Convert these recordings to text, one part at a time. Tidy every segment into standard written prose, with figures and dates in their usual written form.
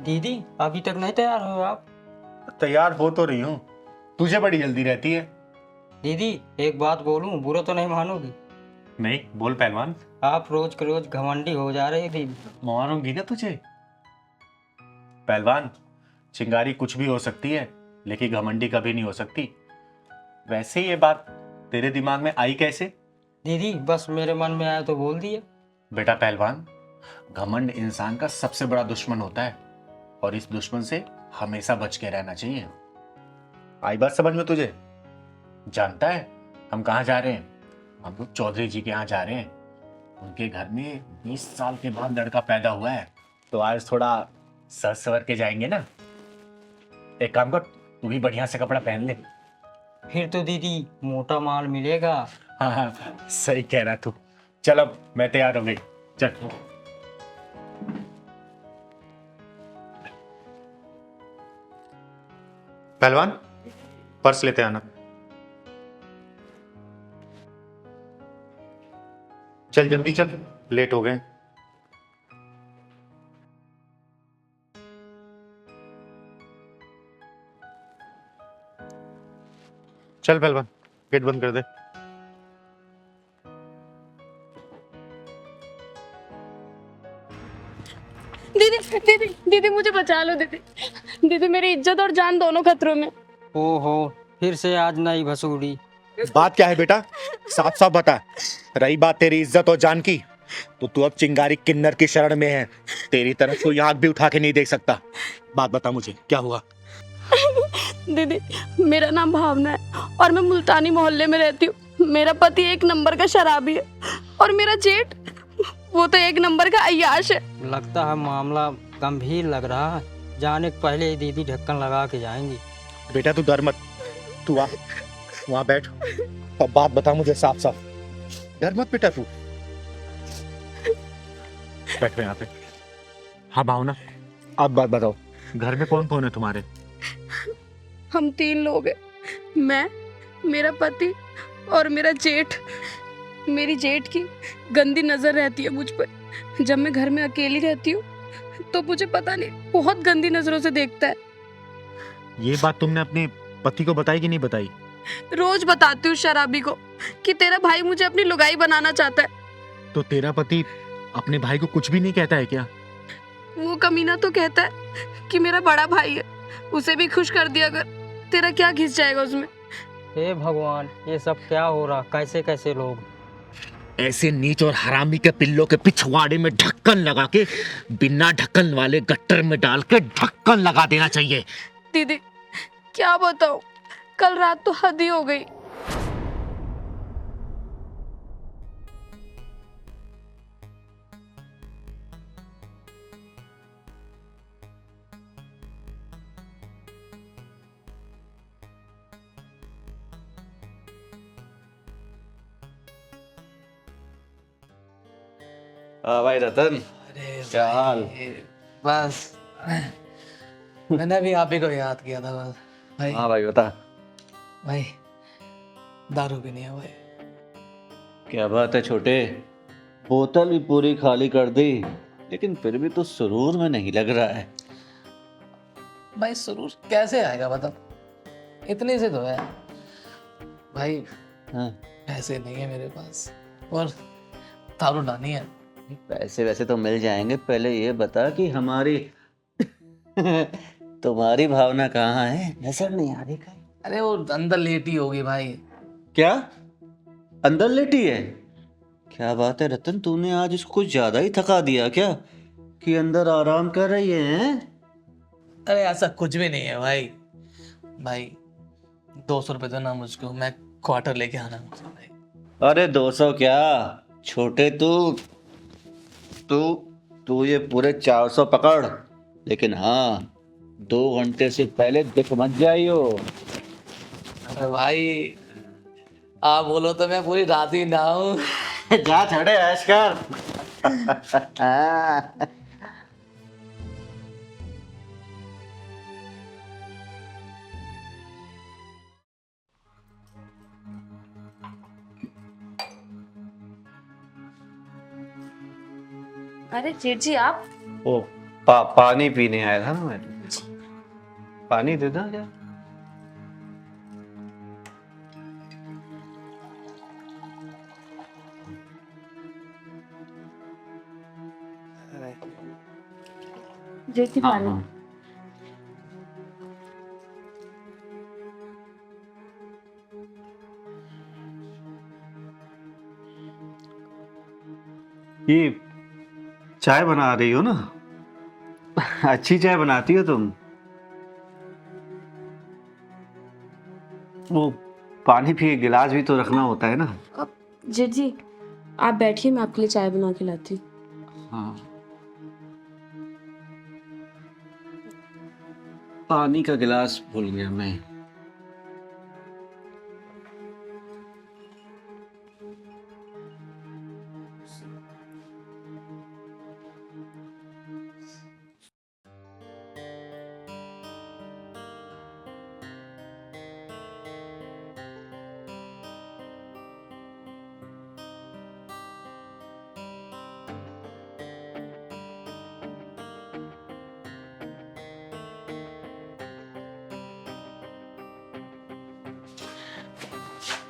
दीदी अभी तक नहीं तैयार हो आप? तैयार हो तो रही हूँ, तुझे बड़ी जल्दी रहती है। दीदी एक बात बोलूं, बुरा तो नहीं मानोगी? नहीं, बोल पहलवान। आप रोज के रोज घमंडी हो जा रहे दीदी। मारूंगी ना तुझे। पहलवान, चिंगारी कुछ भी हो सकती है, लेकिन घमंडी कभी नहीं हो सकती। वैसे ये बात तेरे दिमाग में आई कैसे? दीदी बस मेरे मन में आया तो बोल दिया। बेटा पहलवान, घमंड इंसान का सबसे बड़ा दुश्मन होता है और इस दुश्मन से हमेशा बच के रहना चाहिए। आई बात समझ में तुझे? जानता है हम कहाँ जा रहे हैं? हम लोग चौधरी जी के यहाँ जा रहे हैं। उनके घर में 20 साल के बाद लड़का पैदा हुआ है, तो आज थोड़ा सर सवर के जाएंगे ना। एक काम कर, तू भी बढ़िया से कपड़ा पहन ले। फिर तो दीदी मोटा माल मिलेगा। हाँ हाँ, सही कह रहा तू। चल अब मैं तैयार हो गई, चल। पहलवान, पर्स लेते आना। चल जल्दी चल, लेट हो गए। चल पहलवान, गेट बंद कर दे। दीदी दीदी दीदी मुझे बचा लो दीदी। दीदी मेरी इज्जत और जान दोनों खतरों में। ओहो, फिर से आज नई भसूड़ी। बात क्या है बेटा, साफ साफ बता। रही बात तेरी इज्जत और जान की, तो तू अब चिंगारी किन्नर की शरण में है। तेरी तरफ कोई आंख भी उठा के नहीं देख सकता। बात बता मुझे, क्या हुआ? दीदी मेरा नाम भावना है और मैं मुल्तानी मोहल्ले में रहती हूँ। मेरा पति एक नंबर का शराबी है और मेरा जेठ वो तो एक नंबर का अय्याश है। लगता है मामला गंभीर लग रहा है। जाने के पहले ही दीदी ढक्कन लगा के जाएंगी। बेटा तू डर मत, तू आ वहां बैठ। अब बात बता मुझे साफ साफ। डर मत बेटा तू। बैठ यहाँ पे। हाँ भावना, अब बात बताओ, घर में कौन कौन है तुम्हारे? हम 3 लोग हैं, मैं, मेरा पति और मेरा जेठ। मेरी जेठ की गंदी नजर रहती है मुझ पर। जब मैं घर में अकेली रहती हूँ तो मुझे पता नहीं बहुत गंदी नजरों से देखता है। ये बात तुमने अपने पति को बताई कि नहीं बताई? रोज बताती हूँ शराबी को कि तेरा भाई मुझे अपनी लुगाई बनाना चाहता है। तो तेरा पति अपने भाई को कुछ भी नहीं कहता है क्या? वो कमीना तो कहता है कि मेरा बड़ा भाई है, उसे भी खुश कर दिया अगर, तेरा क्या घिस जाएगा उसमें। हे भगवान, ये सब क्या हो रहा? कैसे कैसे लोग। ऐसे नीच और हरामी के पिल्लों के पिछवाड़े में ढक्कन लगा के बिना ढक्कन वाले गट्टर में डाल के ढक्कन लगा देना चाहिए। दीदी क्या बताऊं, कल रात तो हद ही हो गई। हाँ भाई रतन, अरे क्या हाल? बस मैंने भी आप ही को याद किया था बस। भाई हाँ भाई बता। भाई दारू भी नहीं है भाई। क्या बात है छोटे, बोतल भी पूरी खाली कर दी, लेकिन फिर भी तो सुरूर में नहीं लग रहा है। भाई सुरूर कैसे आएगा बता, इतने से तो है भाई। हाँ, पैसे नहीं है मेरे पास और दारू लानी है। पैसे वैसे तो मिल जाएंगे, पहले ये बता कि हमारी तुम्हारी भावना कहाँ है? नजर नहीं आ रही कहीं। अरे वो अंदर लेटी होगी भाई। क्या अंदर लेटी है? क्या बात है रतन, तूने आज इसको कुछ ज्यादा ही थका दिया क्या कि अंदर आराम कर रही है? अरे ऐसा कुछ भी नहीं है भाई। भाई 200 रुपये दो ना मुझको, मैं क्वार्टर लेके आना मुझे भाई। अरे 200 क्या छोटे, तू तू तू ये पूरे 400 पकड़, लेकिन हाँ 2 घंटे से पहले दिख मत जाइयो। अरे भाई आप बोलो तो मैं पूरी रात ही ना हूँ। जा छोड़े ऐश कर। अरे जेठ जी आप। ओ पानी पीने आया था ना मैं। पानी दे दो क्या? जेठी हाँ, पानी। हाँ। ये चाय बना रही हो ना? अच्छी चाय बनाती हो तुम। वो पानी भी गिलास भी तो रखना होता है ना। अब जेठ जी आप बैठिए, मैं आपके लिए चाय बना के लाती हूँ। हाँ, पानी का गिलास भूल गया मैं।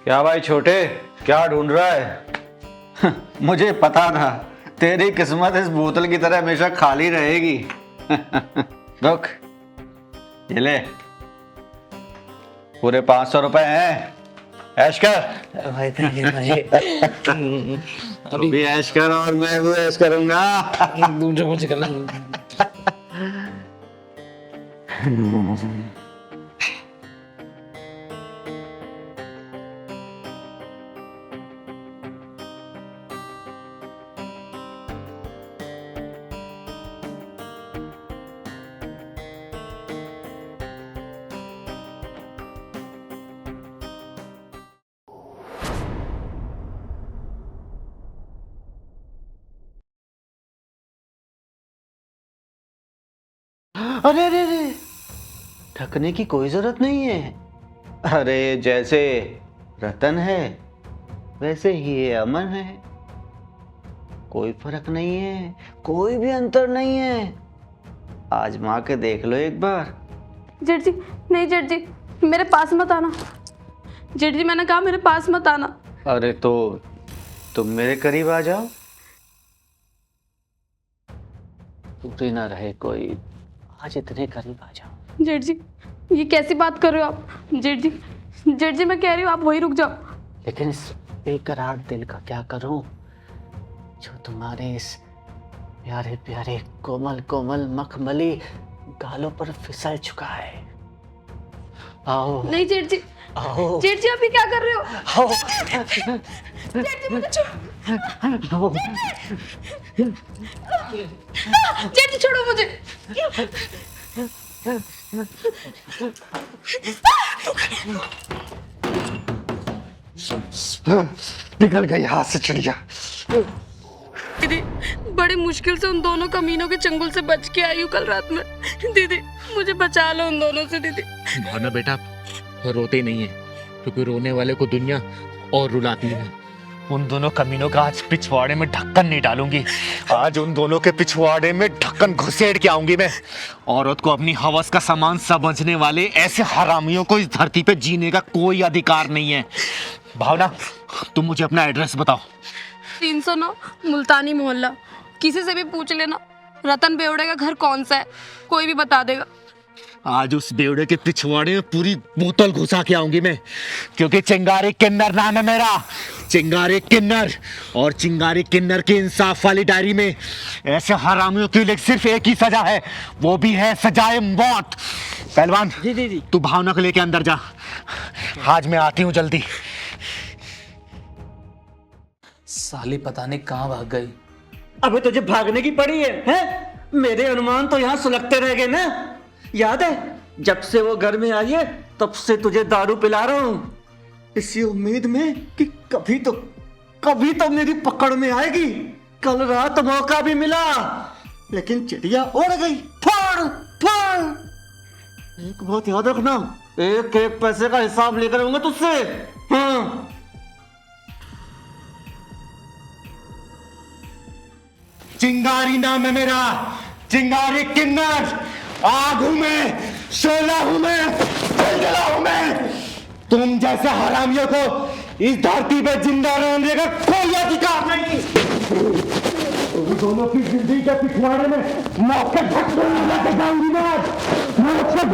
क्या भाई छोटे, क्या ढूंढ रहा है? मुझे पता था तेरी किस्मत इस बोतल की तरह हमेशा खाली रहेगी। रुक, ये ले, पूरे 500 रुपए हैं, ऐश कर। भाई थैंक यू भाई। तू भी ऐश कर और मैं भी ऐश करूंगा। दूसरे मुझे करना। अरे अरे अरे, ढकने की कोई जरूरत नहीं है। अरे जैसे रतन है वैसे ही ये अमन है, कोई फर्क नहीं है, कोई भी अंतर नहीं है। आजमा के देख लो एक बार। जेठ जी नहीं, जेठ जी मेरे पास मत आना। जेठ जी मैंने कहा मेरे पास मत आना। अरे तो तुम मेरे करीब आ जाओ, टूटे ना रहे कोई, आज इतने करीब आ जाओ। जेठ जी ये कैसी बात कर रहे हो आप? जेठ जी, जेठ जी मैं कह रही हूँ आप वहीं रुक जाओ। लेकिन इस बेकरार दिल का क्या करूं जो तुम्हारे इस प्यारे प्यारे कोमल कोमल मखमली गालों पर फिसल चुका है। आओ नहीं जेठ जी, आओ जेठ जी आप ये क्या कर रहे हो? आओ जेठ जी मुझे छोड़ो। आओ। जेठ जी छोड़ो मुझे। निकल गई हाथ से चिड़िया। दीदी बड़ी मुश्किल से उन दोनों कमीनों के चंगुल से बच के आई हूँ कल रात में। दीदी मुझे बचा लो उन दोनों से। दीदी भावना बेटा रोते नहीं है, क्योंकि रोने वाले को दुनिया और रुलाती है। उन दोनों कमीनों का आज पिछवाड़े में ढक्कन नहीं डालूंगी। आज उन दोनों के पिछवाड़े में ढक्कन घुसेड़ के आऊंगी मैं। औरत को अपनी हवस का सामान समझने वाले ऐसे हरामियों को इस धरती पे जीने का कोई अधिकार नहीं है। भावना तुम मुझे अपना एड्रेस बताओ। 309 मुल्तानी मोहल्ला। किसी से भी पूछ लेना रतन बेवड़े का घर कौन सा है, कोई भी बता देगा। आज उस बेवड़े के पिछवाड़े में पूरी बोतल घुसा के आऊंगी मैं, क्योंकि चिंगारी किन्नर नाम है मेरा, चिंगारी किन्नर। और चिंगारी किन्नर की इंसाफ वाली डायरी में ऐसे हरामियों के लिए सिर्फ एक ही सजा है, वो भी है सजाए मौत। पहलवान जी तू भावना को लेके अंदर जा, आज मैं आती हूँ जल्दी। साली पता नहीं कहाँ भाग गई। अबे तुझे भागने की पड़ी है, हैं? मेरे अनुमान तो यहाँ सुलगते रह गए ना। याद है जब से वो घर में आई है तब से तुझे दारू पिला रहा हूँ, इसी उम्मीद में कि कभी तो मेरी पकड़ में आएगी। कल रात मौका भी मिला लेकिन चिड़िया उड़ गई। फाड़ फाड़। एक बात याद रखना, एक एक पैसे का हिसाब लेकर आऊंगा तुझसे। हाँ चिंगारी नाम है मेरा, चिंगारी किन्नर, आग हूं मैं, शोला हूं मैं, जलजला हूं मैं। तुम जैसे हरामियों को इस धरती पे जिंदा रहने का कोई अधिकार नहीं। तुम दोनों की जिंदगी के पिछवाड़े में मौत के धक्के लेके जाऊंगी मैं, मौत के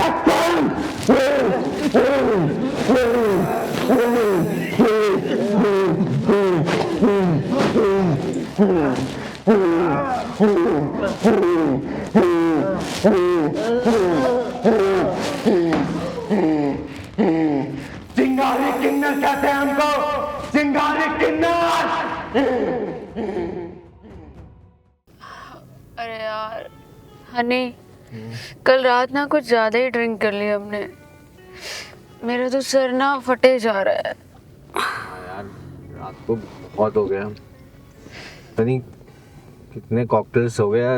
चिंगारी किन्नर कहते हैं हमको, चिंगारी किन्नर। अरे यार हनी, कल रात ना कुछ ज्यादा ही ड्रिंक कर ली हमने। मेरा तो सर ना फटे जा रहा है। यार रात को बहुत हो गया, पता नहीं कितने कॉकटेल्स हो गया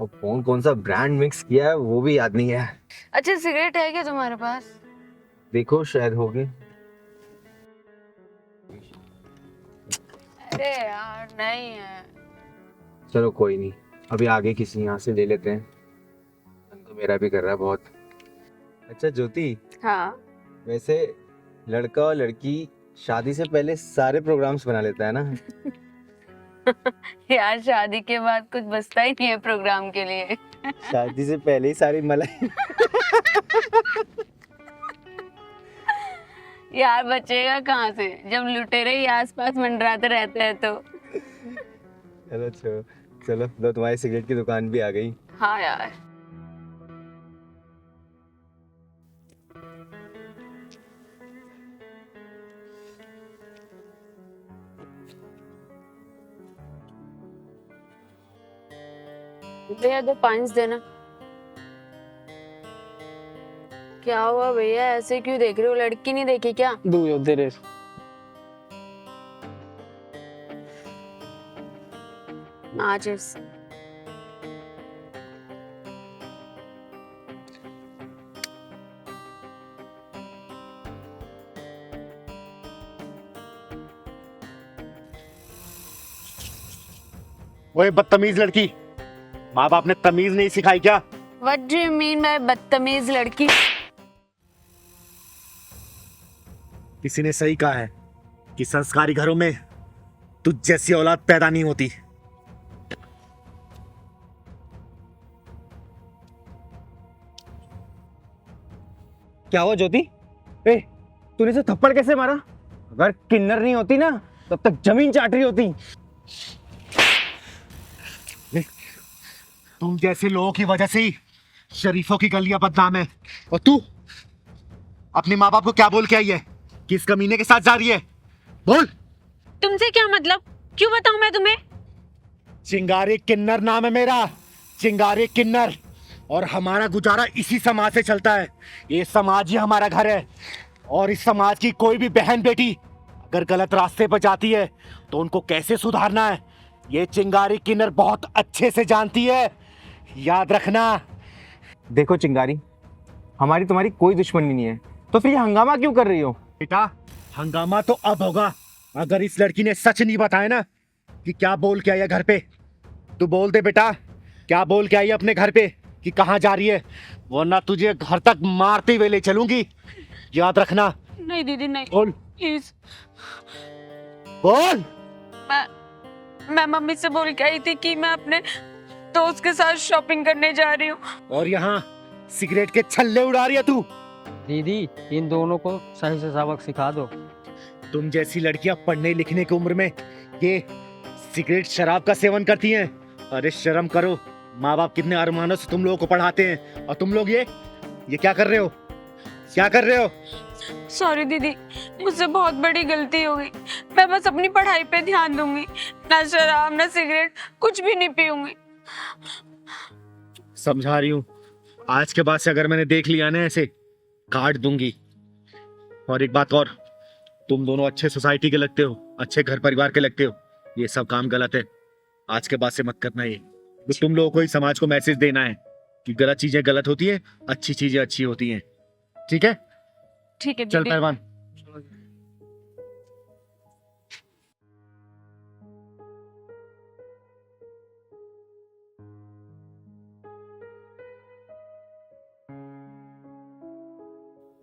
और कौन सा ब्रांड मिक्स किया है वो भी याद नहीं है। अच्छा सिगरेट है क्या तुम्हारे पास? देखो शायद होगी। अरे यार नहीं है। चलो कोई नहीं, अभी आगे किसी यहाँ से ले लेते हैं, मन तो मेरा भी कर रहा है बहुत। अच्छा ज्योति, हाँ वैसे लड़का और लड़की शादी से पहले सारे प्रोग्राम्स बना लेता है ना। यार शादी के बाद कुछ बचता ही नहीं है प्रोग्राम के लिए। शादी से पहले ही सारी मलाई। यार बचेगा कहाँ से जब लुटेरे ही आसपास मंडराते रहते हैं तो। चलो चलो चलो, लो तुम्हारी सिगरेट की दुकान भी आ गई। हाँ यार भैया 2 पाइंस देना। क्या हुआ भैया, ऐसे क्यों देख रहे हो? लड़की नहीं देखी क्या? दू तेरे माचिस। ओए बदतमीज लड़की, माँ बाप ने तमीज नहीं सिखाई क्या? What do you mean by बदतमीज लड़की? किसी ने सही कहा है कि संस्कारी घरों में तुझ जैसी औलाद पैदा नहीं होती। क्या हुआ ज्योति? ए, तूने इसे थप्पड़ कैसे मारा? अगर किन्नर नहीं होती ना तब तक जमीन चाट रही होती। तुम जैसे लोगों की वजह से ही शरीफों की गलियां बदनाम है। और तू अपने माँ बाप को क्या बोल के आई है? किस कमीने के साथ जा रही है? बोल। तुमसे क्या मतलब? क्यों बताऊं मैं तुम्हें? चिंगारी किन्नर नाम है मेरा, चिंगारी किन्नर। और हमारा गुजारा इसी समाज से चलता है। ये समाज ही हमारा घर है। और इस समाज की कोई भी बहन बेटी अगर गलत रास्ते पर जाती है तो उनको कैसे सुधारना है ये चिंगारी किन्नर बहुत अच्छे से जानती है। याद रखना। देखो चिंगारी, हमारी तुम्हारी कोई दुश्मनी नहीं है, तो फिर ये हंगामा क्यों कर रही हो? बेटा हंगामा तो अब होगा अगर इस लड़की ने सच नहीं बताया ना कि क्या बोल के आई है घर पे। तू बोल दे बेटा, क्या बोल के आई है अपने घर पे कि कहाँ जा रही है, वरना तुझे घर तक मारते हुए ले चलूंगी। याद रखना। नहीं दीदी नहीं, बोल प्लीज। बोल। मैं मम्मी से बोल के आई थी कि मैं अपने दोस्त के साथ शॉपिंग करने जा रही हूँ। और यहाँ सिगरेट के छल्ले उड़ा रही है तू। दीदी इन दोनों को सही से सबक सिखा दो। तुम जैसी लड़कियां पढ़ने लिखने की उम्र में ये सिगरेट शराब का सेवन करती हैं। अरे शर्म करो, माँ बाप कितने अरमानों से तुम लोगों को पढ़ाते हैं और तुम लोग ये क्या कर रहे हो? क्या कर रहे हो? सॉरी दीदी, मुझसे बहुत बड़ी गलती हो गई। मैं बस अपनी पढ़ाई पे ध्यान दूंगी, ना शराब ना सिगरेट कुछ भी नहीं पीऊंगी। समझा रही हूँ, आज के बाद से अगर मैंने देख लिया ना ऐसे काट दूंगी। और एक बात और, तुम दोनों अच्छे सोसाइटी के लगते हो, अच्छे घर परिवार के लगते हो। ये सब काम गलत है, आज के बाद से मत करना। ये तो तुम लोगों को ही समाज को मैसेज देना है कि गलत चीजें गलत होती है, अच्छी चीजें अच्छी होती हैं। ठीक है? ठीक है चल दीदी। पहलवान।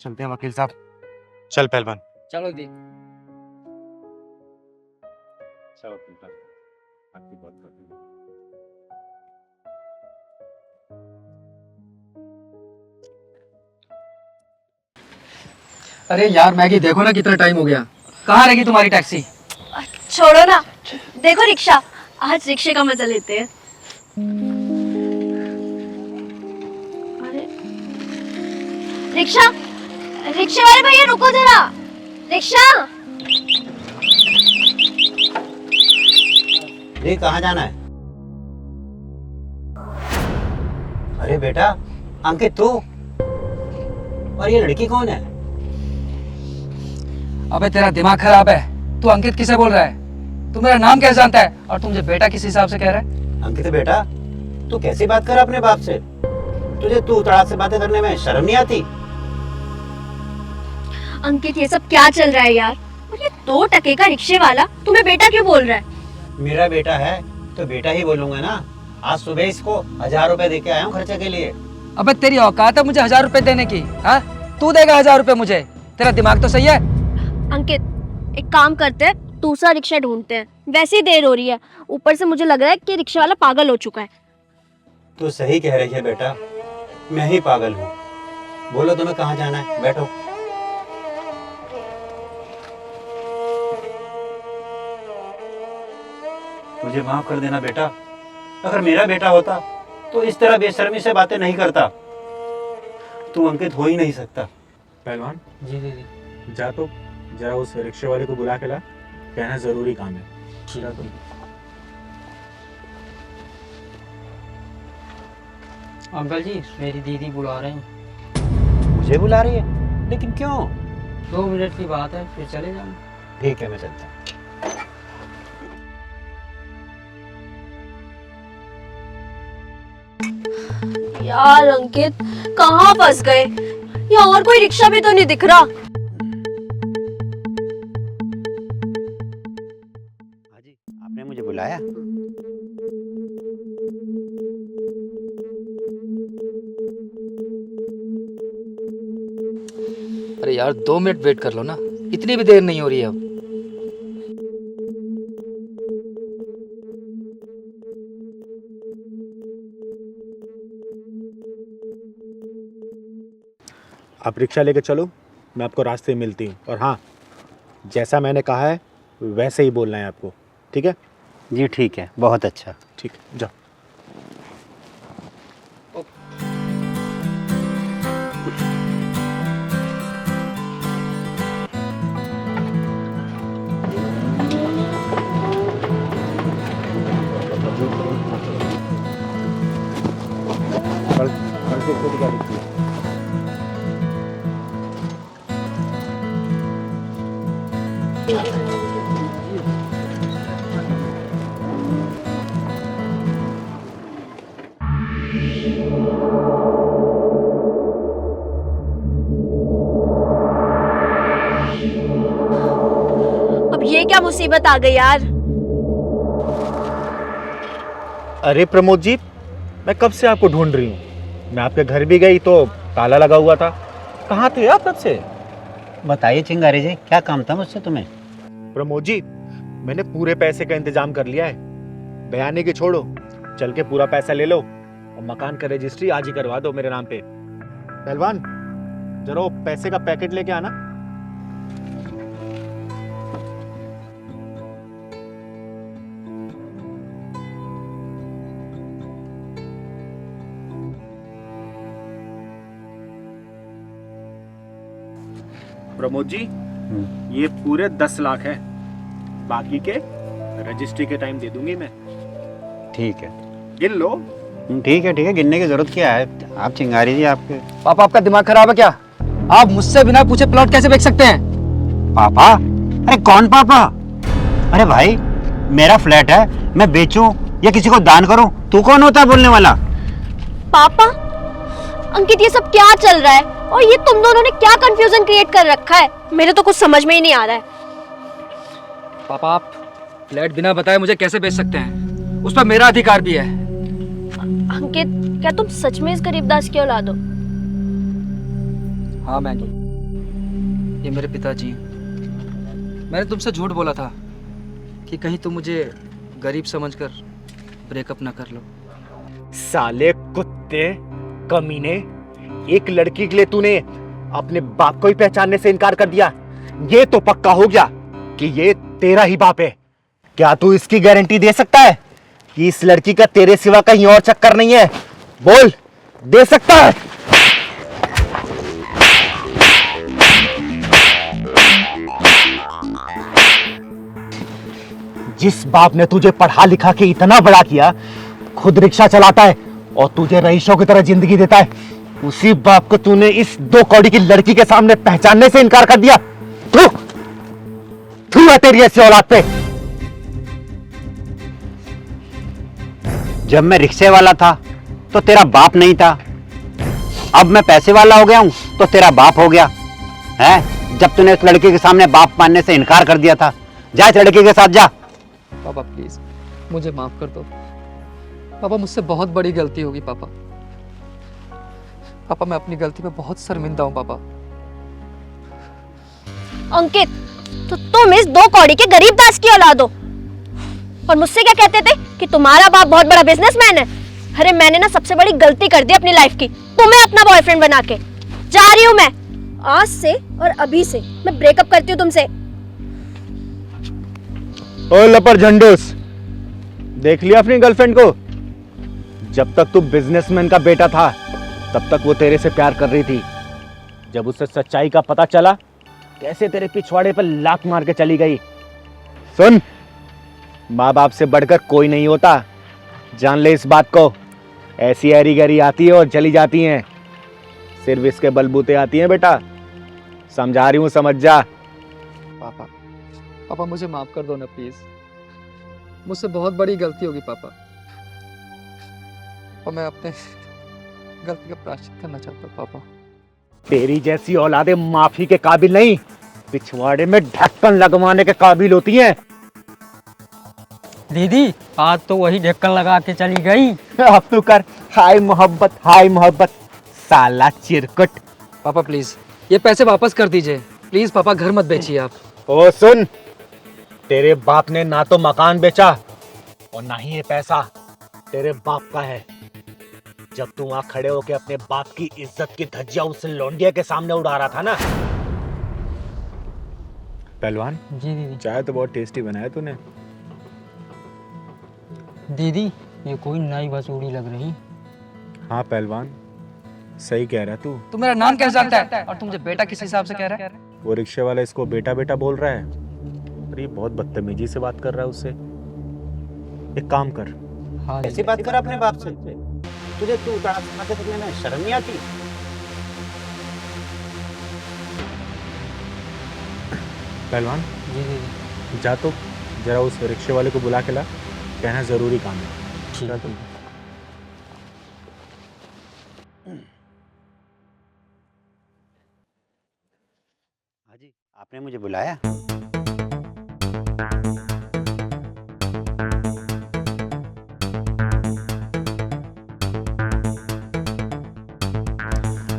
चलते हैं वकील साहब। चल पहलवान। चलो दी। अरे यार मैगी, देखो ना कितना टाइम हो गया। कहाँ रहेगी तुम्हारी टैक्सी? छोड़ो ना, देखो रिक्शा, आज रिक्शे का मजा लेते हैं। अरे रिक्शा, रिक्शे वाले भैया रुको जरा। रिक्शा। ये कहाँ जाना है? अरे बेटा अंकित, तू? और ये लड़की कौन है? अबे तेरा दिमाग खराब है। तू अंकित किसे बोल रहा है? तू मेरा नाम कैसे जानता है? और तू मुझे बेटा किस हिसाब से कह रहा है? अंकित बेटा, तू कैसी बात कर रहा अपने बाप से? तुझे तू तड़ाक से बातें करने में शर्म नहीं आती? अंकित, ये सब क्या चल रहा है यार? और ये 2 टके का रिक्शे वाला तुम्हें बेटा क्यों बोल रहा है? मेरा बेटा है तो बेटा ही बोलूंगा ना। आज सुबह इसको 1000 रुपए दे के आया हूँ खर्चे के लिए। अबे तेरी औकात है मुझे 1000 रुपए देने की? हाँ, तू देगा 1000 रुपए मुझे? तेरा दिमाग तो सही है? अंकित, एक काम करते हैं, दूसरा रिक्शा ढूंढते हैं। वैसे ही देर हो रही है, ऊपर से मुझे लग रहा है कि रिक्शा वाला पागल हो चुका है। तू सही कह रही है बेटा, मैं ही पागल हूँ। बोलो तुम्हें कहाँ जाना है, बैठो। मुझे माफ कर देना बेटा, अगर मेरा बेटा होता तो इस तरह बेशर्मी से बातें नहीं करता। तू अंकित हो ही नहीं सकता। पहलवान जी दीदी। जा तो जरा उस रिक्शे वाले को बुला के ला, कहना जरूरी काम है। जा तो। अंकल जी, मेरी दीदी बुला रहे हैं। मुझे बुला रही है? लेकिन क्यों? 2 मिनट की बात है, फिर चले जाना। ठीक है, मैं चलता हूँ। यार अंकित, कहाँ फंस गए? यहाँ और कोई रिक्शा भी तो नहीं दिख रहा। हाजी, आपने मुझे बुलाया? अरे यार 2 मिनट वेट कर लो ना, इतनी भी देर नहीं हो रही है अब। आप रिक्शा लेके चलो, मैं आपको रास्ते में मिलती हूँ। और हाँ, जैसा मैंने कहा है वैसे ही बोलना है आपको, ठीक है? जी ठीक है, बहुत अच्छा। ठीक है, जाओ। अब ये क्या मुसीबत आ गई यार? अरे प्रमोद जी, मैं कब से आपको ढूंढ रही हूँ। मैं आपके घर भी गई तो ताला लगा हुआ था। कहाँ थे आप कब से? बताइए चिंगारी जी, क्या काम था मुझसे तुम्हें? प्रमोद जी, मैंने पूरे पैसे का इंतजाम कर लिया है। बयानी की छोड़ो, चल के पूरा पैसा ले लो और मकान का रजिस्ट्री आज ही करवा दो मेरे नाम पे। पहलवान, जरा वो पैसे का पैकेट लेके आना। प्रमोद जी, ये पूरे 10 लाख है। बाकी के रजिस्ट्री के टाइम दे दूंगी मैं। ठीक है। गिन लो। ठीक है ठीक है, गिनने की जरूरत क्या है? आप चिंगारी जी, आपके पापा आपका दिमाग खराब है क्या? आप मुझसे बिना पूछे प्लॉट कैसे बेच सकते हैं? पापा? अरे कौन पापा? अरे भाई, मेरा फ्लैट है, मैं बेचूं या किसी को दान करूं, तू कौन होता है बोलने वाला? पापा, अंकित ये सब क्या चल रहा है? और ये तुम दोनों ने क्या कंफ्यूजन क्रिएट कर रखा है? मेरे तो कुछ समझ में ही नहीं आ रहा है। पापा, आप फ्लैट बिना बताए मुझे कैसे बेच सकते हैं? उस पर मेरा अधिकार भी है। अंकित, क्या तुम सच में इस गरीबदास की औलाद हो? हाँ मैगी। ये मेरे पिताजी हैं। मैंने तुमसे झूठ बोला था कि कहीं तुम मुझे गरीब समझकर ब्रेकअप ना कर लो। साले कुत्ते कमीने, एक लड़की के लिए तूने अपने बाप को ही पहचानने से इनकार कर दिया। ये तो पक्का हो गया कि ये तेरा ही बाप है। क्या तू इसकी गारंटी दे सकता है कि इस लड़की का तेरे सिवा कहीं और चक्कर नहीं है? बोल, दे सकता है? जिस बाप ने तुझे पढ़ा लिखा के इतना बड़ा किया, खुद रिक्शा चलाता है और तुझे रईसों की तरह जिंदगी देता है, उसी बाप को तूने इस 2 कौड़ी की लड़की के सामने पहचानने से इनकार कर दिया। तू है तेरी ऐसी औलाद पे। जब मैं रिक्शे वाला था तो तेरा बाप नहीं था, अब मैं पैसे वाला हो गया हूं तो तेरा बाप हो गया है। जब तूने उस लड़के के सामने बाप मानने से इनकार कर दिया था, जा इस लड़के के साथ जा। पापा प्लीज मुझे माफ कर दो। पापा मुझसे बहुत बड़ी गलती होगी पापा। पापा मैं अपनी गलती पे बहुत शर्मिंदा हूँ पापा। अंकित, तो तुम इस 2 कौड़ी के गरीब दास की औलाद हो और मुझसे क्या कहते थे कि तुम्हारा बाप बहुत बड़ा बिजनेसमैन है। अरे मैंने ना सबसे बड़ी गलती कर दी अपनी लाइफ की, तुम्हें अपना बॉयफ्रेंड बना के। जा रही हूँ मैं, आज से और अभी से मैं ब्रेकअप करती हूँ तुमसे। ओ लपर झंडूस, देख लिया अपनी गर्लफ्रेंड को? जब तक तू बिजनेसमैन का बेटा था तब तक वो तेरे से प्यार कर रही थी। जब उसे सच्चाई का पता चला, कैसे तेरे पिछवाड़े पर लात मार के चली गई। सुन, माँ बाप से बढ़कर कोई नहीं होता, जान ले इस बात को। ऐसी हरी गरी आती है और चली जाती हैं, सिर्फ इसके बलबूते आती हैं बेटा। समझा रही हूँ, समझ जा। पापा पापा मुझे माफ कर दो ना प्लीज, मुझसे बहुत बड़ी गलती होगी पापा। और मैं अपने गलती का प्रायश्चित करना चाहता हूँ पापा। तेरी जैसी औलादे माफी के काबिल नहीं, पिछवाड़े में ढक्कन लगवाने के काबिल होती हैं। दीदी आज तो वही ढक्कन लगा के चली गई। अब तू कर हाय मोहब्बत, हाय मोहब्बत, साला चिरकुट। पापा प्लीज ये पैसे वापस कर दीजिए प्लीज। पापा घर मत बेचिए आप। ओ सुन, तेरे बाप ने ना तो मकान बेचा और ना ही ये पैसा तेरे बाप का है। जब तू वहां खड़े होके अपने बाप की इज्जत की धज्जियां उस लौंडिया के सामने उड़ा रहा था ना। पहलवान जी दीदी। चाय तो बहुत टेस्टी बनाया तूने। दीदी ये कोई नई बसूड़ी लग रही। हाँ पहलवान, सही कह रहा तू। तू मेरा नाम कैसे जानता है और तू मुझे बेटा किस हिसाब से कह रहा है? वो रिक्शे वाला इसको बेटा बेटा बोल रहा है और ये बहुत बदतमीजी से बात कर रहा है उससे। एक काम कर। हाँ ऐसी बात कर अपने बाप से, तुझे तू उतार के सकने में शर्म नहीं आती? पहलवान जी दीदी। जा तो जरा उस रिक्शे वाले को बुला के ला, कहना जरूरी काम है। ठीक है। हाँ जी, आपने मुझे बुलाया?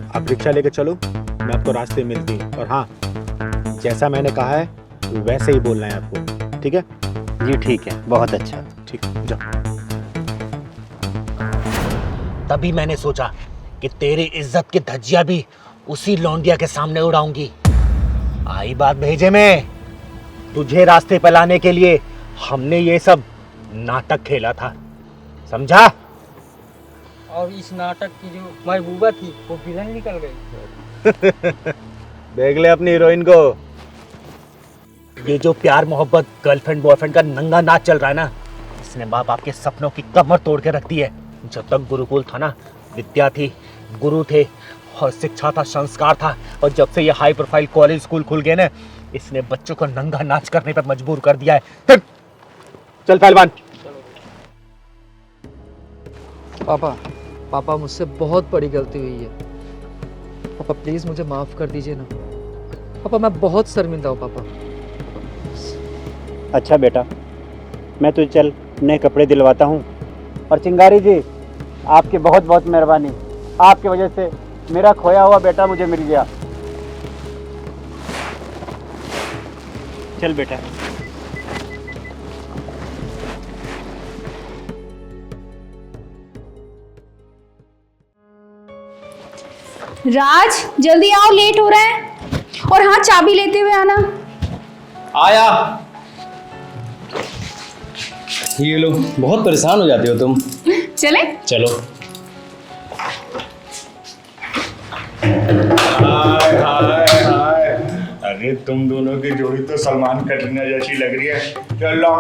आप रिक्शा लेके चलो, मैं आपको रास्ते में मिलती हूँ। और हाँ, जैसा मैंने कहा है वैसे ही बोलना है आपको, ठीक है? जी ठीक है, बहुत अच्छा। ठीक, जाओ। तभी मैंने सोचा कि तेरी इज्जत की धज्जियां भी उसी लौंडिया के सामने उड़ाऊंगी। आई बात भेजे में, तुझे रास्ते पे लाने के लिए हमने ये सब नाटक खेला था, समझा? और इस नाटक की जो महबूबा थी वो विलन निकल गई। देख ले अपनी हीरोइन को। ये जो प्यार मोहब्बत गर्लफ्रेंड बॉयफ्रेंड का नंगा नाच चल रहा है ना, इसने माँ बाप के सपनों की कमर तोड़ के रख दी है। जब तक गुरुकुल था ना, विद्या थी, गुरु थे और शिक्षा था, संस्कार था। और जब से ये हाई प्रोफाइल कॉलेज स्कूल खुल गए ना, इसने बच्चों को नंगा नाच करने पर मजबूर कर दिया है। चल पहलवान। पापा मुझसे बहुत बड़ी गलती हुई है। पापा प्लीज मुझे माफ कर दीजिए ना। पापा मैं बहुत शर्मिंदा हूँ पापा। अच्छा बेटा, मैं तुझे चल नए कपड़े दिलवाता हूँ। और चिंगारी जी, आपकी बहुत बहुत मेहरबानी, आपकी वजह से मेरा खोया हुआ बेटा मुझे मिल गया। चल बेटा। राज जल्दी आओ, लेट हो रहा है। और हाँ, चाबी लेते हुए आना। आया। ये लोग बहुत परेशान हो जाते हो तुम। चले चलो। हाय हाय हाय, अरे तुम दोनों की जोड़ी तो सलमान कटरीना जैसी लग रही है। चल लो,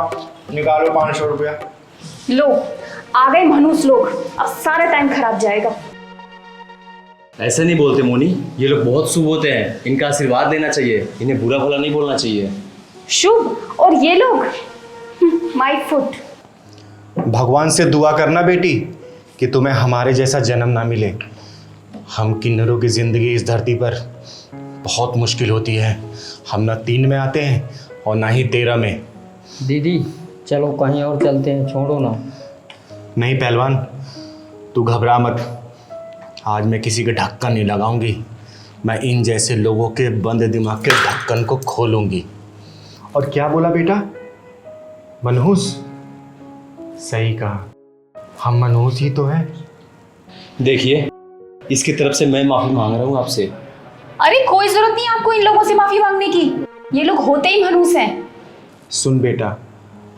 निकालो 500 रुपया। लो, आ गए मनुष्य लोग, अब सारा टाइम खराब जाएगा। ऐसे नहीं बोलते मोनी, ये लोग बहुत शुभ होते हैं, इनका आशीर्वाद लेना चाहिए, इन्हें बुरा भला नहीं बोलना चाहिए। शुभ? और ये लोग माय फुट। भगवान से दुआ करना बेटी कि तुम्हें हमारे जैसा जन्म ना मिले। हम किन्नरों की जिंदगी इस धरती पर बहुत मुश्किल होती है। हम ना 3 में आते हैं और ना ही 13 में। दीदी चलो कहीं और चलते हैं, छोड़ो ना। नहीं पहलवान, तू घबरा मत। आज मैं किसी के ढक्कन नहीं लगाऊंगी, मैं इन जैसे लोगों के बंद दिमाग के ढक्कन को खोलूंगी। और क्या बोला बेटा? मनहूस? सही कहा, हम मनहूस ही तो हैं। देखिए, इसकी तरफ से मैं माफी मांग रहा हूँ आपसे। अरे कोई जरूरत नहीं आपको इन लोगों से माफी मांगने की, ये लोग होते ही मनहूस हैं। सुन बेटा,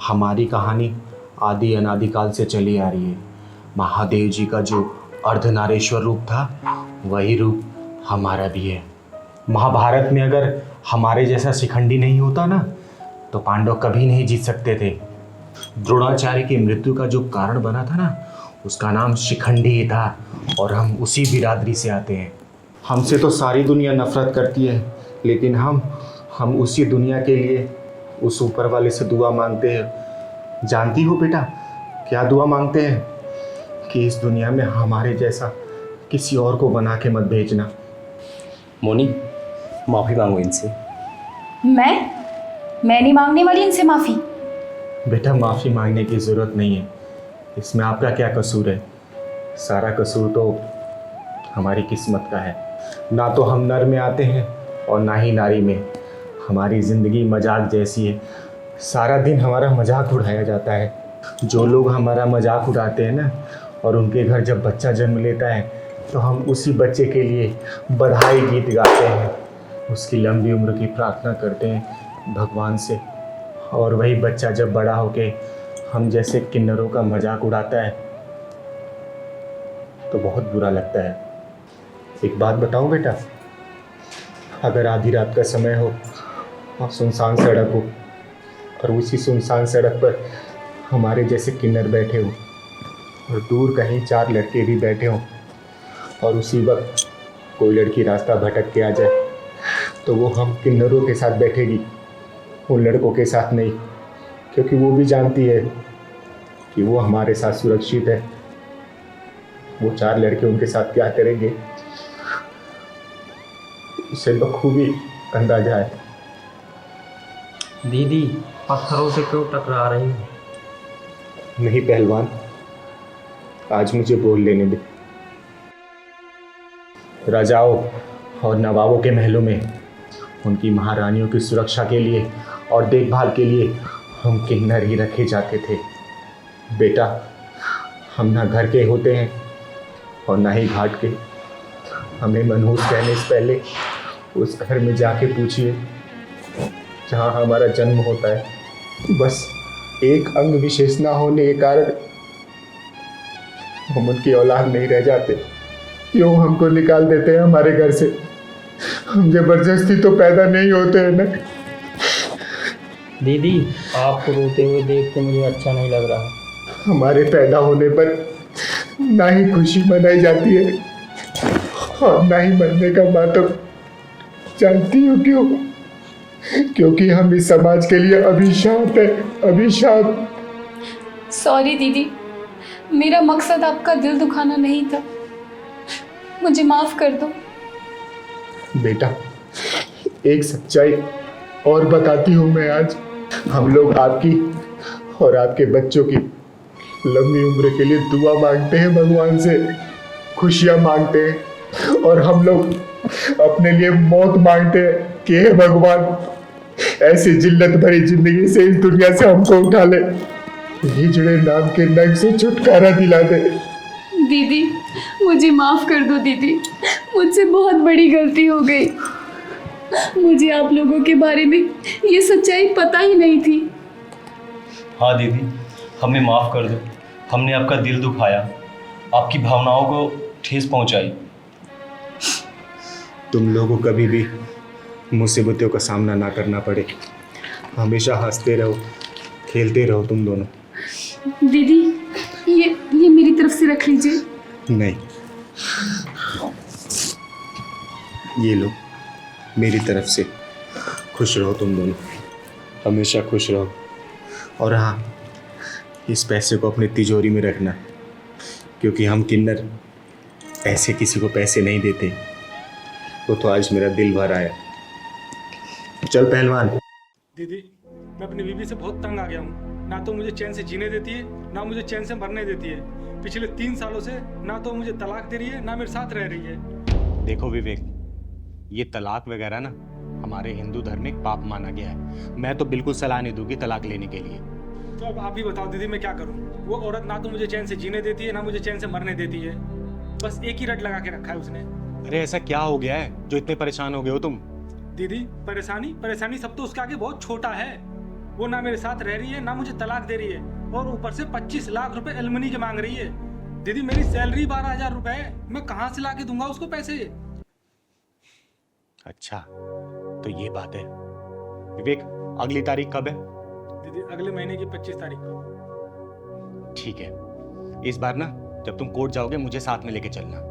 हमारी कहानी आदि अनादिकाल से चली आ रही है। महादेव जी का जो अर्धनारेश्वर रूप था, वही रूप हमारा भी है। महाभारत में अगर हमारे जैसा शिखंडी नहीं होता ना, तो पांडव कभी नहीं जीत सकते थे। द्रोणाचार्य की मृत्यु का जो कारण बना था ना, उसका नाम शिखंडी ही था, और हम उसी बिरादरी से आते हैं। हमसे तो सारी दुनिया नफरत करती है, लेकिन हम उसी दुनिया के लिए उस ऊपर वाले से दुआ मांगते हैं। जानती हो बेटा क्या दुआ मांगते हैं? कि इस दुनिया में हमारे जैसा किसी और को बना के मत भेजना। मोनी, माफी मांगो इनसे। मैं नहीं मांगने वाली इनसे माफी। बेटा माफ़ी मांगने की ज़रूरत नहीं है, इसमें आपका क्या कसूर है? सारा कसूर तो हमारी किस्मत का है। ना तो हम नर में आते हैं और ना ही नारी में। हमारी ज़िंदगी मजाक जैसी है, सारा दिन हमारा मजाक उड़ाया जाता है। जो लोग हमारा मजाक उड़ाते हैं ना, और उनके घर जब बच्चा जन्म लेता है, तो हम उसी बच्चे के लिए बधाई गीत गाते हैं, उसकी लंबी उम्र की प्रार्थना करते हैं भगवान से। और वही बच्चा जब बड़ा होके हम जैसे किन्नरों का मजाक उड़ाता है, तो बहुत बुरा लगता है। एक बात बताऊं बेटा, अगर आधी रात का समय हो और सुनसान सड़क हो, और उसी सुनसान सड़क पर हमारे जैसे किन्नर बैठे हो, और दूर कहीं 4 लड़के भी बैठे हों, और उसी वक्त कोई लड़की रास्ता भटक के आ जाए, तो वो हम किन्नरों के साथ बैठेगी, उन लड़कों के साथ नहीं, क्योंकि वो भी जानती है कि वो हमारे साथ सुरक्षित है। वो 4 लड़के उनके साथ क्या करेंगे, उसे बखूबी अंदाजा है। दीदी पत्थरों से क्यों टकरा रही हो? नहीं पहलवान, आज मुझे बोल लेने दे। राजाओं और नवाबों के महलों में उनकी महारानियों की सुरक्षा के लिए और देखभाल के लिए हम किन्नर ही रखे जाते थे। बेटा, हम ना घर के होते हैं और ना ही घाट के। हमें मनहूस कहने से पहले उस घर में जाके पूछिए जहाँ हमारा जन्म होता है। बस एक अंग विशेष ना होने के कारण हम उनकी औलाद नहीं रह जाते। क्यों हमको निकाल देते हैं हमारे घर से? हम जबरदस्ती तो पैदा नहीं होते हैं ना। दीदी आपको रोते हुए देख के मुझे अच्छा नहीं लग रहा। हमारे पैदा होने पर ना ही खुशी मनाई जाती है और ना ही मरने का मातम। जानती हो क्यों? क्योंकि हम इस समाज के लिए अभिशाप है, अभिशाप। सॉरी दीदी, मेरा मकसद आपका दिल दुखाना नहीं था, मुझे माफ कर दो। बेटा, एक सच्चाई और बताती हूँ मैं आज। हम लोग आपकी और आपके बच्चों की लंबी उम्र के लिए दुआ मांगते हैं भगवान से, खुशियाँ मांगते हैं, और हम लोग अपने लिए मौत मांगते हैं कि हे भगवान, ऐसी जिल्लत भरी जिंदगी से इस दुनिया से हमको उठा ले, हिजड़े नाम के नग से छुटकारा दिला दे। दीदी मुझे माफ़ कर दो दीदी, मुझसे बहुत बड़ी गलती हो गई। मुझे आप लोगों के बारे में ये सच्चाई पता ही नहीं थी। हाँ दीदी, हमें माफ़ कर दो, हमने आपका दिल दुखाया, आपकी भावनाओं को ठेस पहुंचाई। तुम लोगों को कभी भी मुसीबतों का सामना ना करना पड़े, हमेशा हंसते रहो, खेलते रहो तुम दोनों। दीदी ये मेरी तरफ से रख लीजिए। नहीं, ये लो मेरी तरफ से। खुश रहो तुम दोनों, हमेशा खुश रहो। और हाँ, इस पैसे को अपनी तिजोरी में रखना, क्योंकि हम किन्नर ऐसे किसी को पैसे नहीं देते। वो तो आज मेरा दिल भर आया। चल पहलवान। दीदी मैं अपनी बीवी से बहुत तंग आ गया हूँ। ना तो मुझे चैन से जीने देती है, ना मुझे चैन से मरने देती है। पिछले 3 सालों से ना तो मुझे तलाक दे रही है, ना मेरे साथ रह रही है। देखो विवेक, ये तलाक वगैरह ना हमारे हिंदू धर्म में पाप माना गया है। मैं तो बिल्कुल सलाह नहीं दूंगी तलाक लेने के लिए। तो अब आप ही बताओ दीदी, मैं क्या करूँ? वो औरत ना तो मुझे चैन से जीने देती है, ना मुझे चैन से मरने देती है। बस एक ही रट लगा के रखा है उसने। अरे ऐसा क्या हो गया है जो इतने परेशान हो गए हो तुम? दीदी परेशानी सब तो उसके आगे बहुत छोटा है। वो ना मेरे साथ रह रही है, ना मुझे तलाक दे रही है, और ऊपर से 25 लाख रुपए एलमनी के मांग रही है। दीदी मेरी सैलरी 12,000 रुपए है, मैं कहाँ से ला के दूंगा उसको पैसे? अच्छा तो ये बात है। विवेक, अगली तारीख कब है? दीदी अगले महीने की 25 तारीख को। ठीक है, इस बार ना जब तुम कोर्ट जाओगे मुझे साथ में लेके चलना।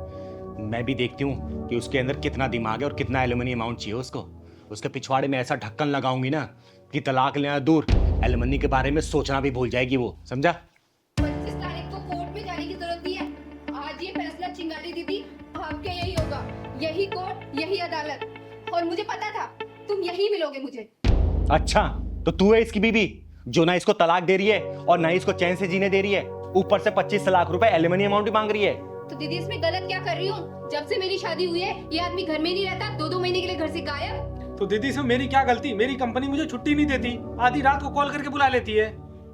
मैं भी देखती हूँ कि उसके अंदर कितना दिमाग है और कितना एलुमनी अमाउंट चाहिए उसको। उसके पिछवाड़े में ऐसा ढक्कन लगाऊंगी ना कि तलाक लेना दूर, एलुमनी के बारे में सोचना भी भूल जाएगी वो। समझा? 25 तारीख को कोर्ट में जाने की जरूरत नहीं है। आज ये फैसला चिंगारी दीदी आपके यही होगा, यही कोर्ट, यही अदालत। और मुझे पता था तुम यही मिलोगे मुझे। अच्छा तो तू है इसकी बीवी जो ना इसको तलाक दे रही है और ना इसको चैन से जीने दे रही है, ऊपर से 25 लाख रुपए एलुमनी अमाउंट भी मांग रही है। तो दीदी इसमें गलत क्या कर रही हूँ? जब से मेरी शादी हुई है ये आदमी घर में नहीं रहता, 2-2 महीने के लिए घर से गायब। तो दीदी इसमें मेरी क्या गलती? मेरी कंपनी मुझे छुट्टी नहीं देती, आधी रात को कॉल करके बुला लेती है।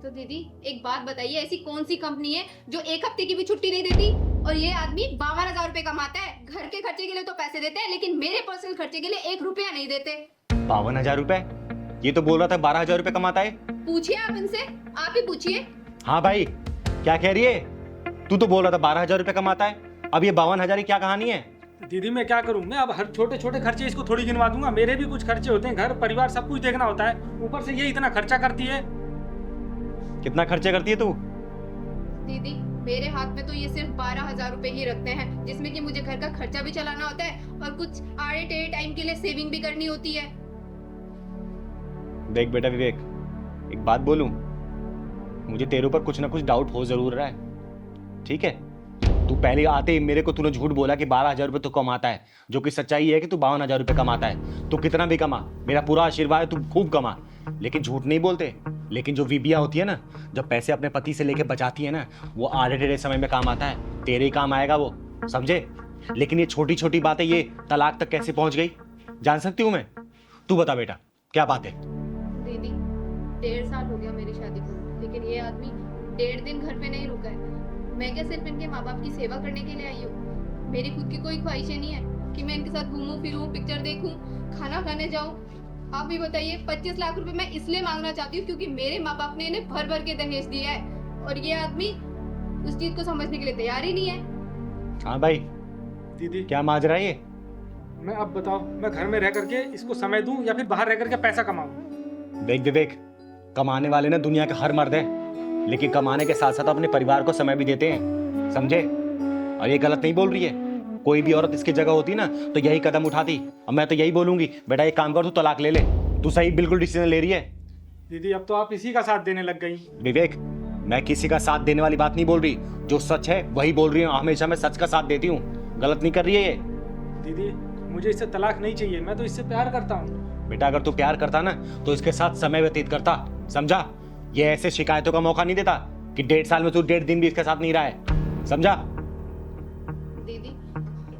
तो दीदी एक बात बताइए, ऐसी कौन सी कंपनी है जो 1 हफ्ते की भी छुट्टी नहीं देती? और ये आदमी 52,000 रुपए कमाता है। घर के खर्चे के लिए तो पैसे देते हैं, लेकिन मेरे पर्सनल खर्चे के लिए 1 रुपया नहीं देते। 52,000 रुपए? ये तो बोल रहा था 12,000 रुपए कमाता है। पूछिए आप इनसे, आप ही पूछिए। हाँ भाई, क्या कह रही है? तू तो बोल रहा था 12,000 रुपए कमाता है, अब ये 52,000 की क्या कहानी है? दीदी मैं क्या करूं? मैं अब हर छोटे छोटे खर्चे इसको थोड़ी गिनवा दूंगा। मेरे भी कुछ खर्चे होते हैं, घर परिवार सब कुछ देखना होता है। ऊपर से ये इतना खर्चा करती है। कितना खर्चे करती है तू? दीदी मेरे हाथ में तो ये सिर्फ 12,000 रुपए ही रखते हैं, जिसमें कि मुझे घर का खर्चा भी चलाना होता है और कुछ आड़े टेढ़े टाइम के लिए सेविंग भी करनी होती है। देख बेटा विवेक, एक बात बोलूं, मुझे तेरे ऊपर कुछ ना कुछ डाउट हो जरूर रहा है, ठीक है? तू पहले आते ही मेरे को तूने झूठ बोला कि 12,000 रुपए तू कमाता है, जो कि सच्चाई है कि तू 52,000 रुपए कमाता है। तू कितना भी कमा, मेरा पूरा आशीर्वाद है, तू खूब कमा, लेकिन झूठ नहीं बोलते। लेकिन जो बीबियां होती है ना, जब पैसे अपने पति से लेके बचाती है ना, वो आड़े टेढ़े समय में काम आता है। तेरे ही काम आएगा वो, समझे? लेकिन ये छोटी छोटी बातें ये तलाक तक कैसे पहुंच गई, जान सकती हूँ मैं? तू बता बेटा, क्या बात है? दीदी 1.5 साल हो गया मेरी शादी को, लेकिन ये आदमी 1.5 दिन घर पे नहीं रुका है। मैं क्या सिर्फ इनके माँ बाप की सेवा करने के लिए आई हूँ? मेरी खुद की कोई ख्वाहिशें नहीं है कि मैं इनके साथ घूमूं फिरूं, पिक्चर देखूं, खाना खाने जाऊं। आप भी बताइए, 25 लाख रुपए मैं इसलिए मांगना चाहती हूँ क्योंकि मेरे माँ बाप ने इन्हें भर भर के दहेज दिया है, और ये आदमी उस चीज को समझने के लिए तैयार ही नहीं है। हाँ भाई दीदी क्या माजरा है ये? मैं अब बताओ, मैं घर में रह करके इसको समय दूं या फिर बाहर रह करके पैसा कमाऊं? देख विवेक, कमाने वाले ना दुनिया के हर मर्द है, लेकिन कमाने के साथ साथ अपने परिवार को समय भी देते हैं, समझे? और ये गलत नहीं बोल रही है। कोई भी औरत इसकी जगह होती ना तो यही कदम उठाती। अब मैं तो यही बोलूंगी, बेटा एक काम कर, तू तलाक ले ले। तू सही बिल्कुल डिसीजन ले रही है। दीदी अब तो आप इसी का साथ देने लग गई। विवेक, मैं किसी का साथ देने वाली बात नहीं बोल रही, जो सच है वही बोल रही हूँ। हमेशा मैं सच का साथ देती हूँ, गलत नहीं कर रही है ये। दीदी मुझे इससे तलाक नहीं चाहिए, मैं तो इससे प्यार करता हूँ। बेटा अगर तू प्यार करता ना तो इसके साथ समय व्यतीत करता, समझा? ये ऐसे शिकायतों का मौका नहीं देता कि 1.5 साल में तू 1.5 दिन भी इसके साथ नहीं रहा है, समझा? दीदी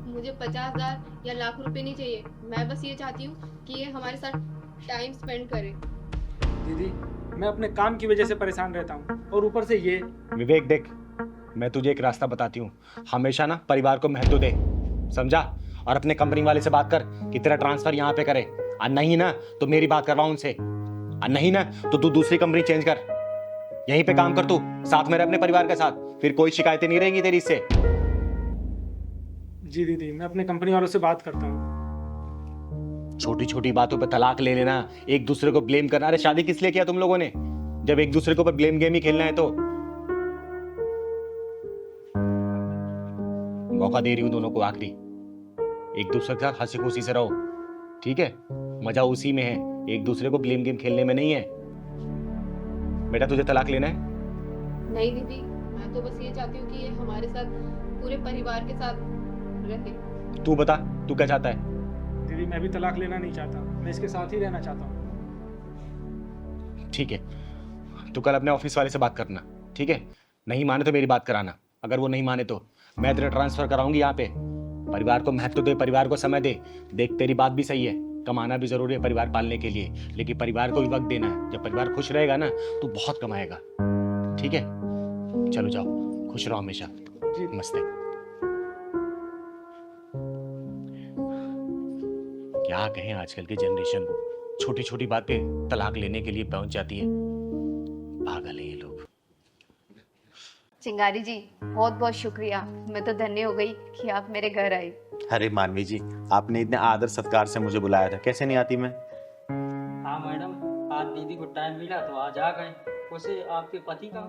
मुझे 50,000 या लाख रुपए नहीं चाहिए। मैं बस ये चाहती हूँ कि ये हमारे साथ टाइम स्पेंड करें। दीदी मैं अपने काम की वजह से परेशान रहता हूँ और ऊपर से ये। विवेक देख, मैं तुझे एक रास्ता बताती हूँ, हमेशा ना परिवार को महत्व दे, समझा? और अपने कंपनी वाले से बात कर कि तेरा ट्रांसफर यहाँ पे करे, और नहीं ना तो मेरी बात करवाओ उनसे, और नहीं ना तो तू दूसरी कंपनी चेंज कर, यहीं पे काम कर तू, साथ में रह अपने परिवार के साथ, फिर कोई शिकायतें नहीं रहेंगी तेरी इससे। जी दीदी मैं अपने कंपनी वालों से बात करता हूँ। छोटी छोटी बातों पे तलाक ले लेना, एक दूसरे को ब्लेम करना, अरे शादी किस लिए किया तुम लोगों ने जब एक दूसरे के ऊपर ब्लेम गेम ही खेलना है? तो मौका दे रही हूं दोनों को आखिरी, एक दूसरे के साथ हंसी खुशी से रहो, ठीक है? मजा उसी में है, एक दूसरे को ब्लेम गेम खेलने में नहीं है। बेटा तुझे तलाक लेना है? नहीं दीदी, मैं तो बस ये चाहती हूँ कि ये हमारे साथ पूरे परिवार के साथ रहे। तू बता, तू क्या चाहता है? दीदी मैं भी तलाक लेना नहीं चाहता, मैं इसके साथ ही रहना चाहता हूँ। ठीक है, तू कल अपने ऑफिस वाले से बात करना, ठीक है? नहीं माने तो मेरी बात कराना, अगर वो नहीं माने तो मैं तेरा ट्रांसफर कराऊंगी यहाँ पे। परिवार को महत्व दे, परिवार को समय दे। देख तेरी बात भी सही है, कमाना भी जरूरी है परिवार पालने के लिए, लेकिन परिवार को भी वक्त देना है। जब परिवार खुश रहेगा ना तो बहुत कमाएगा, ठीक है? चलो जाओ, खुश रहो हमेशा। नमस्ते। क्या कहें आजकल की जनरेशन को, छोटी छोटी बातें तलाक लेने के लिए पहुंच जाती है, पागल है ये लोग। चिंगारी जी बहुत बहुत शुक्रिया, मैं तो धन्य हो गई कि आप मेरे घर आए। अरे मानवी जी, आपने इतने आदर सत्कार से मुझे बुलाया था, कैसे नहीं आती मैं? हाँ मैडम, आज दीदी को टाइम मिला तो आज आ गए। उसे आपके पति का?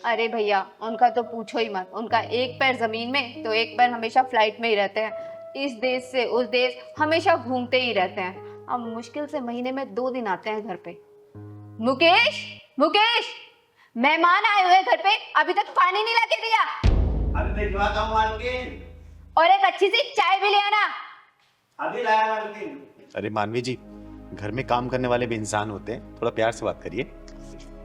अरे भैया उनका तो पूछो ही मत, उनका एक पैर जमीन में तो एक पैर हमेशा फ्लाइट में ही रहते हैं, इस देश से उस देश हमेशा घूमते ही रहते हैं। अब मुश्किल से महीने में 2 दिन आते हैं घर पे। मुकेश, मुकेश, मेहमान आए हुए घर पे, अभी तक पानी नहीं लाके दिया। अरे भिजवाता हूं मालकिन। और एक अच्छी सी चाय भी ले आना। अभी लाया मालकिन। अरे मानवी जी, घर में काम करने वाले भी इंसान होते हैं, थोड़ा प्यार से बात करिए।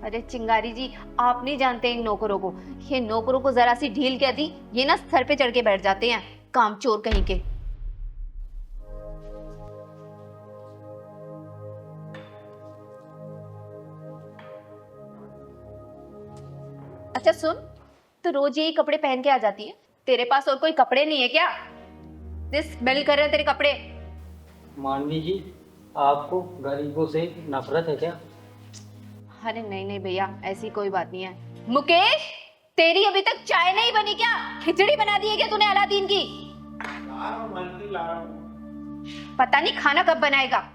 अरे चिंगारी जी, आप नहीं जानते इन नौकरों को, ये नौकरों को जरा सी ढील क्या दी, ये ना सर पे चढ़ के बैठ जाते हैं, काम चोर कहीं के। अच्छा सुन, तो रोज यही कपड़े पहन के आ जाती है, तेरे पास और कोई कपड़े नहीं है क्या? स्मेल कर रहे हैं तेरे कपड़े। मानवी जी, आपको गरीबों से नफरत है क्या? अरे नहीं नहीं भैया, ऐसी कोई बात नहीं है। मुकेश, तेरी अभी तक चाय नहीं बनी क्या? खिचड़ी बना दी है क्या तूने अलादीन की? पता नहीं खाना कब बनाएगा।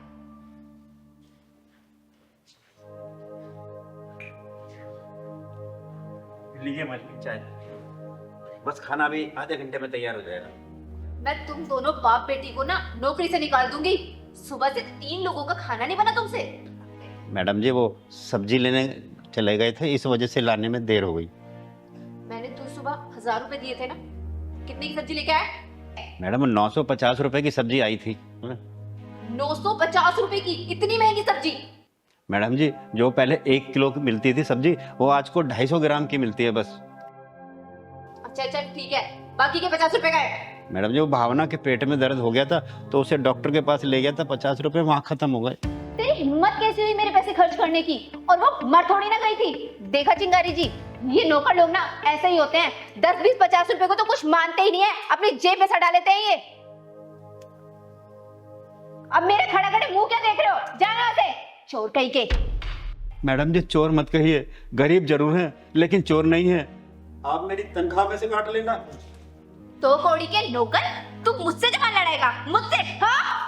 लीजिए मालकिन चाय, बस खाना भी आधे घंटे में तैयार हो जाएगा। मैं तुम दोनों बाप बेटी को ना नौकरी से निकाल दूंगी। सुबह से 3 लोगों का खाना नहीं बना तुमसे। मैडम जी वो सब्जी लेने चले गए थे, इस वजह से लाने में देर हो गई। मैंने तो सुबह 1000 रुपए दिए थे ना, कितनी की सब्जी लेके आए? मैडम 950 रुपए की सब्जी आई थी। 950 रुपए की? इतनी महंगी सब्जी? मैडम जी जो पहले 1 किलो की मिलती थी सब्जी, वो आज को 250 ग्राम की मिलती है बस। अच्छा अच्छा ठीक है, बाकी के 50 रुपए गए? मैडम जी वो भावना के पेट में दर्द हो गया था तो उसे डॉक्टर के पास ले गया था, 50 रुपए वहाँ खत्म हो गए। तेरी हिम्मत कैसी हुई मेरे पैसे खर्च करने की? और वो मर थोड़ी ना गई थी। देखा चिंगारी जी, ये नौकर लोग ना ऐसे ही होते हैं, 10 20 50 रुपए को तो कुछ मानते ही नहीं है, अपनी जेब में सटा लेते हैं ये। अब मेरे खड़ा खड़े मुंह क्या देख रहे हो? जाना यहाँ से, चोर कहीं के। मैडम जी चोर मत कहिए, गरीब जरूर हैं लेकिन चोर नहीं है। आप मेरी तनख्वाह में से काट लेना। तो कौड़ी के नौकर, तू मुझसे जमा लड़ाएगा? मुझसे? हाँ?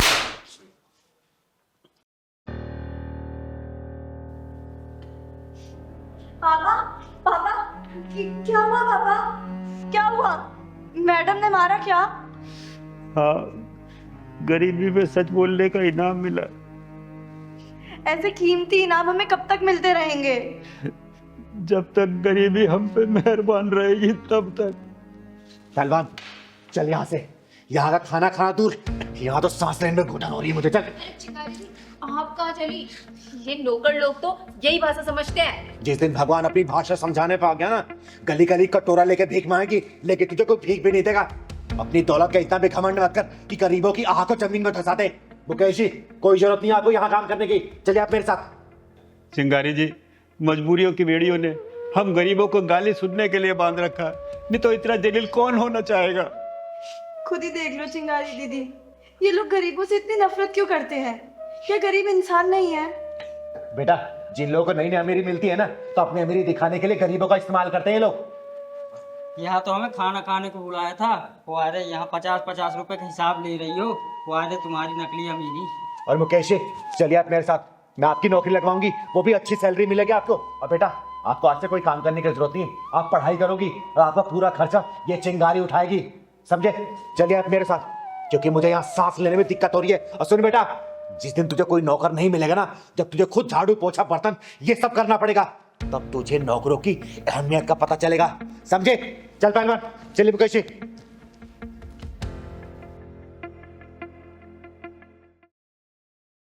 पापा, पापा, क्या हुआ पापा? क्या हुआ? मैडम ने मारा क्या? हाँ, गरीबी में सच बोलने का इनाम मिला। ऐसे कीमती इनाम हमें कब तक मिलते रहेंगे? जब तक गरीबी हम पे मेहरबान रहेगी तब तक। पहलवान चल यहाँ से, यहाँ का खाना खाना दूर, यहाँ तो सांस लेने में घुटन हो रही है मुझे। चल। आप कहाँ चली? ये नौकर लोग तो यही भाषा समझते हैं। जिस दिन भगवान अपनी भाषा समझाने पा गया ना, गली गली कटोरा लेके भीख मांगेगी, लेकिन तुझे कोई भीख भी नहीं देगा। अपनी दौलत का इतना भी घमंड मत कर कि गरीबों की आह को जमीन में धंसा दे। मुकेश जी, कोई जरूरत नहीं है आपको यहाँ काम करने की, चलिए आप मेरे साथ। चिंगारी जी, मजबूरियों की बेड़ियों ने हम गरीबों को गाली सुनने के लिए बांध रखा है, नहीं तो इतना जलील कौन होना चाहेगा। खुद ही देख लो चिंगारी दीदी, ये लोग गरीबों से इतनी नफरत क्यों करते हैं? क्या गरीब इंसान नहीं है? बेटा, जिन लोगों को नई नई अमीरी मिलती है ना, तो अपनी अमीरी दिखाने के लिए गरीबों का इस्तेमाल करते हैं ये लोग। यहाँ तो हमें खाना खाने को बुलाया था, वो आ रहे यहाँ 50-50 रुपए का हिसाब ले रही हो, वो आ रहे तुम्हारी नकली अमीरी। और मुकेश जी, चलिए आप मेरे साथ, मैं आपकी नौकरी लगवाऊंगी, वो भी अच्छी सैलरी मिलेगी आपको। और बेटा, आपको आज से कोई काम करने की जरूरत नहीं, आप पढ़ाई करोगी और आपका पूरा खर्चा ये चिंगारी उठाएगी, समझे? चलिए आप मेरे साथ, क्योंकि मुझे यहाँ सांस लेने में दिक्कत हो रही है। और सुन बेटा, जिस दिन तुझे कोई नौकर नहीं मिलेगा ना, जब तुझे खुद झाड़ू पोछा बर्तन ये सब करना पड़ेगा, तब तुझे नौकरों की अहमियत का पता चलेगा, समझे? चल पहलवान, चलिए मुकेश जी।